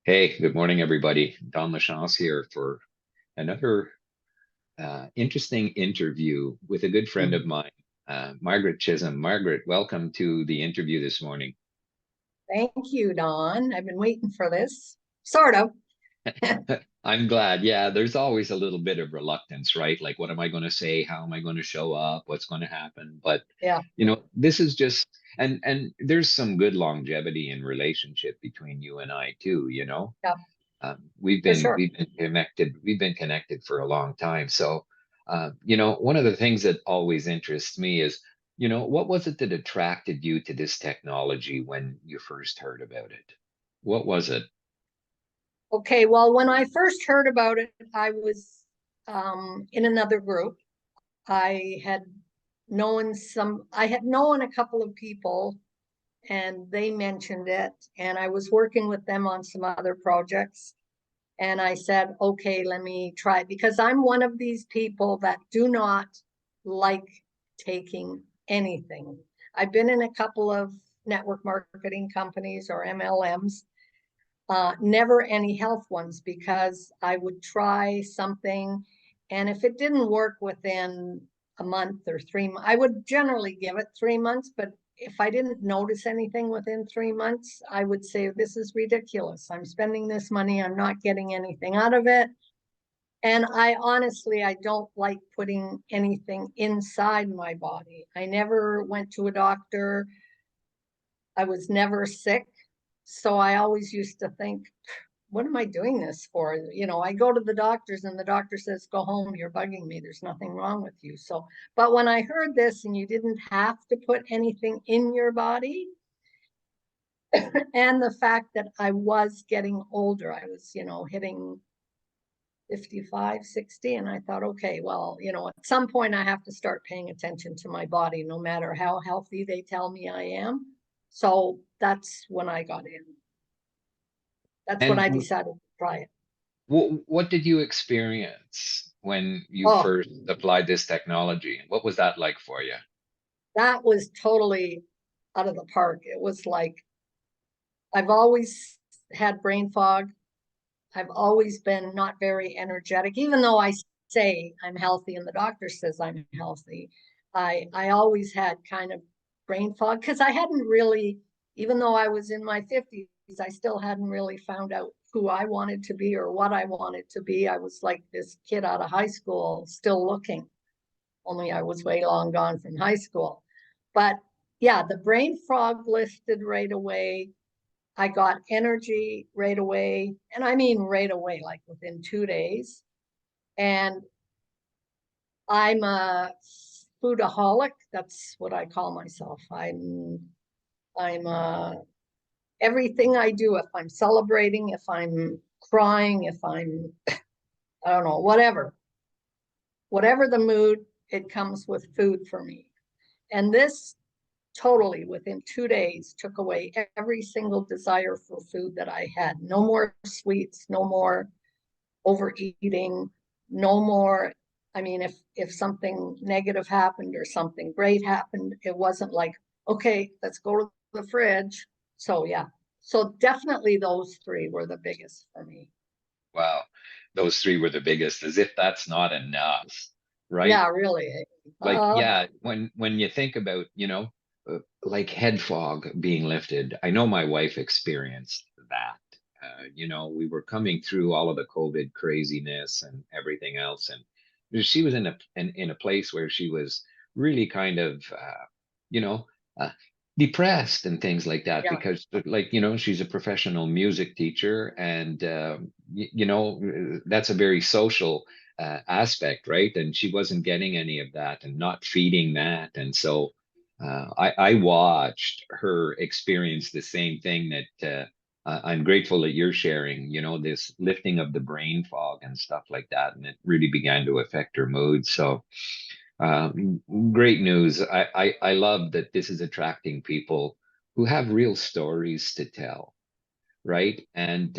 Hey, good morning, everybody. Don Lachance here for another interesting interview with a good friend of Mhm. mine, Margaret Chisholm. Margaret, welcome to the interview this morning. Thank you, Don. I've been waiting for this. Sort of. I'm glad. Yeah, there's always a little bit of reluctance, right? Like, what am I going to say? How am I going to show up? What's going to happen? But Yeah. this is just, and there's some good longevity in relationship between you and I too, you know. Yeah, We've for been sure. we've been connected. We've been connected for a long time. So, one of the things that always interests me is, what was it that attracted you to this technology when you first heard about it? What was it? Okay, well, when I first heard about it, I was in another group. I had I had known a couple of people and they mentioned it, and I was working with them on some other projects. And I said, okay, let me try it because I'm one of these people that do not like taking anything. I've been in a couple of network marketing companies or MLMs, never any health ones because I would try something. And if it didn't work within a month or 3 months, I would generally give it 3 months. But if I didn't notice anything within 3 months, I would say, this is ridiculous. I'm spending this money. I'm not getting anything out of it. And I honestly, I don't like putting anything inside my body. I never went to a doctor. I was never sick. So I always used to think, what am I doing this for? I go to the doctors and the doctor says, go home, you're bugging me. There's nothing wrong with you. So, but when I heard this and you didn't have to put anything in your body, and the fact that I was getting older, I was, hitting 55, 60, and I thought, okay, well, at some point I have to start paying attention to my body, no matter how healthy they tell me I am. So that's when I got in. That's when And I decided to try it. what did you experience when you Oh, first applied this technology? What was that like for you? that was totally out of the park. It was like I've always had brain fog. I've always been not very energetic, even though I say I'm healthy and the doctor says I'm healthy. I always had kind of brain fog because I hadn't really, even though I was in my 50s, I still hadn't really found out who I wanted to be or what I wanted to be. I was like this kid out of high school, still looking, only I was way long gone from high school. But yeah, the brain fog lifted right away. I got energy right away. And I mean right away, like within 2 days. And I'm a foodaholic. That's what I call myself. I'm everything I do, if I'm celebrating, if I'm crying, if I'm, I don't know, whatever the mood, it comes with food for me. And this totally within 2 days took away every single desire for food that I had. No more sweets, no more overeating, no more. I mean, if something negative happened or something great happened, it wasn't like, okay, let's go to the fridge. So yeah. So definitely those three were the biggest for me. Wow, those three were the biggest, as if that's not enough, right? Yeah, really. Like, Uh, yeah, when you think about, like head fog being lifted, I know my wife experienced that. We were coming through all of the COVID craziness and everything else, and she was in a place where she was really kind of, you know, uh, depressed and things like that yeah, because, like, she's a professional music teacher, and that's a very social aspect, right? And she wasn't getting any of that and not feeding that. And so I watched her experience the same thing that I'm grateful that you're sharing, this lifting of the brain fog and stuff like that. And it really began to affect her mood. So great news. I love that this is attracting people who have real stories to tell, right? And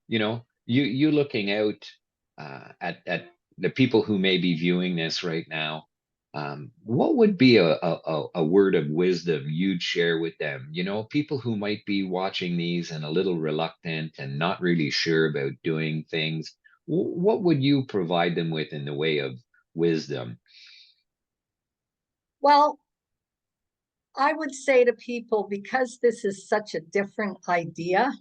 you looking out at the people who may be viewing this right now. what would be a word of wisdom you'd share with them? You know, people who might be watching these and a little reluctant and not really sure about doing things. What would you provide them with in the way of wisdom? Well, I would say to people, because this is such a different idea,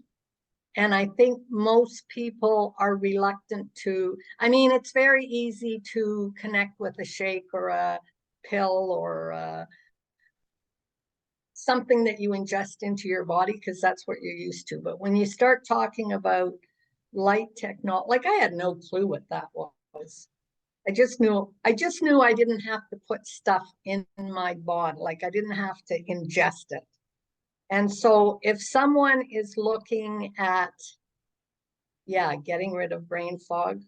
and I think most people are reluctant to, I mean, it's very easy to connect with a shake or a pill or something that you ingest into your body because that's what you're used to. But when you start talking about light technology, like I had no clue what that was. I just knew I didn't have to put stuff in my body, like I didn't have to ingest it. And so if someone is looking at, yeah, getting rid of brain fog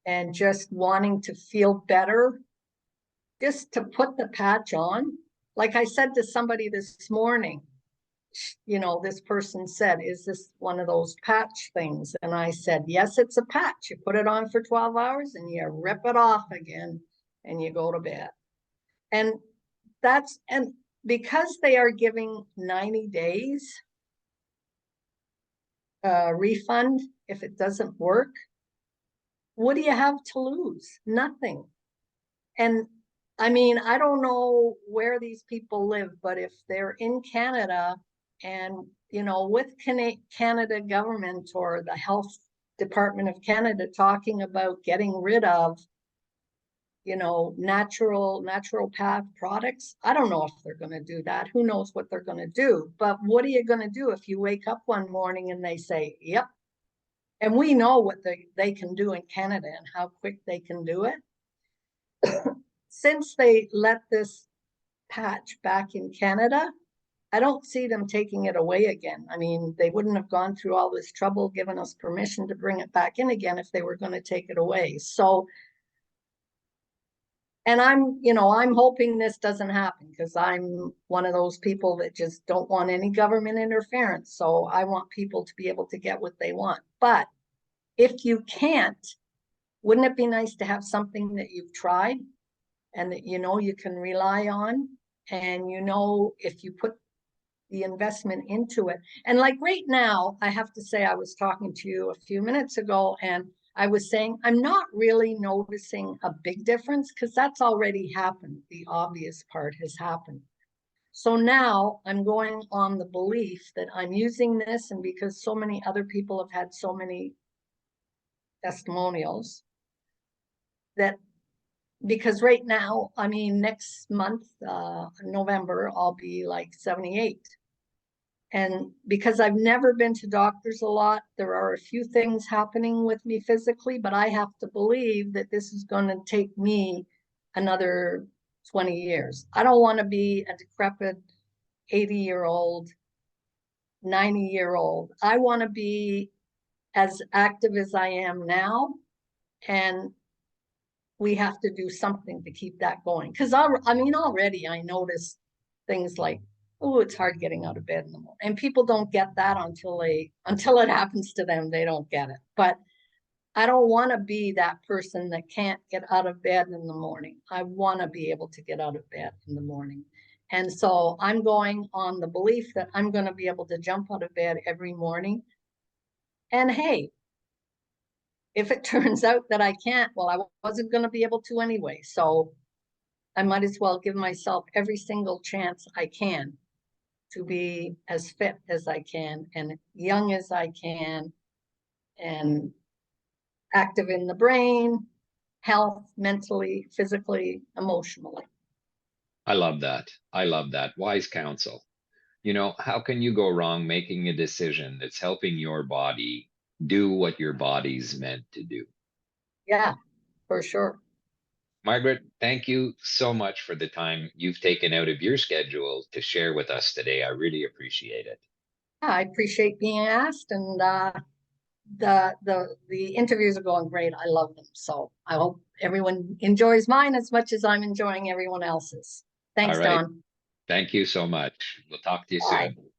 and just wanting to feel better, just to put the patch on, like I said to somebody this morning, this person said, is this one of those patch things? And I said, yes, it's a patch. You put it on for 12 hours and you rip it off again and you go to bed. And and because they are giving 90 days refund if it doesn't work, what do you have to lose? Nothing. And I mean, I don't know where these people live, but if they're in Canada and, with Canada government or the Health Department of Canada talking about getting rid of, naturopath products, I don't know if they're going to do that. Who knows what they're going to do? But what are you going to do if you wake up one morning and they say, yep, and we know what they can do in Canada and how quick they can do it. Since they let this patch back in Canada, I don't see them taking it away again. I mean, they wouldn't have gone through all this trouble giving us permission to bring it back in again if they were going to take it away. So, and I'm hoping this doesn't happen because I'm one of those people that just don't want any government interference. So I want people to be able to get what they want. But if you can't, wouldn't it be nice to have something that you've tried and that you can rely on? And if you put the investment into it. And like right now, I have to say, I was talking to you a few minutes ago and I was saying, I'm not really noticing a big difference because that's already happened. The obvious part has happened. So now I'm going on the belief that I'm using this, and because so many other people have had so many testimonials, that because right now, I mean, next month, November, I'll be like 78. And because I've never been to doctors a lot, there are a few things happening with me physically, but I have to believe that this is going to take me another 20 years. I don't want to be a decrepit 80-year-old, 90-year-old. I want to be as active as I am now. And we have to do something to keep that going. Because I mean, already I notice things like, oh, it's hard getting out of bed in the morning. And people don't get that until it happens to them. They don't get it. But I don't want to be that person that can't get out of bed in the morning. I want to be able to get out of bed in the morning. And so I'm going on the belief that I'm going to be able to jump out of bed every morning. And hey, if it turns out that I can't, well, I wasn't going to be able to anyway. So I might as well give myself every single chance I can to be as fit as I can and young as I can and active in the brain, health, mentally, physically, emotionally. I love that. I love that. Wise counsel. You know, how can you go wrong making a decision that's helping your body do what your body's meant to do? Yeah, for sure. Margaret, thank you so much for the time you've taken out of your schedule to share with us today. I really appreciate it. Yeah, I appreciate being asked, and the interviews are going great. I love them. So I hope everyone enjoys mine as much as I'm enjoying everyone else's. All Thanks, right. Don. Thank you so much. We'll talk to you Bye. soon.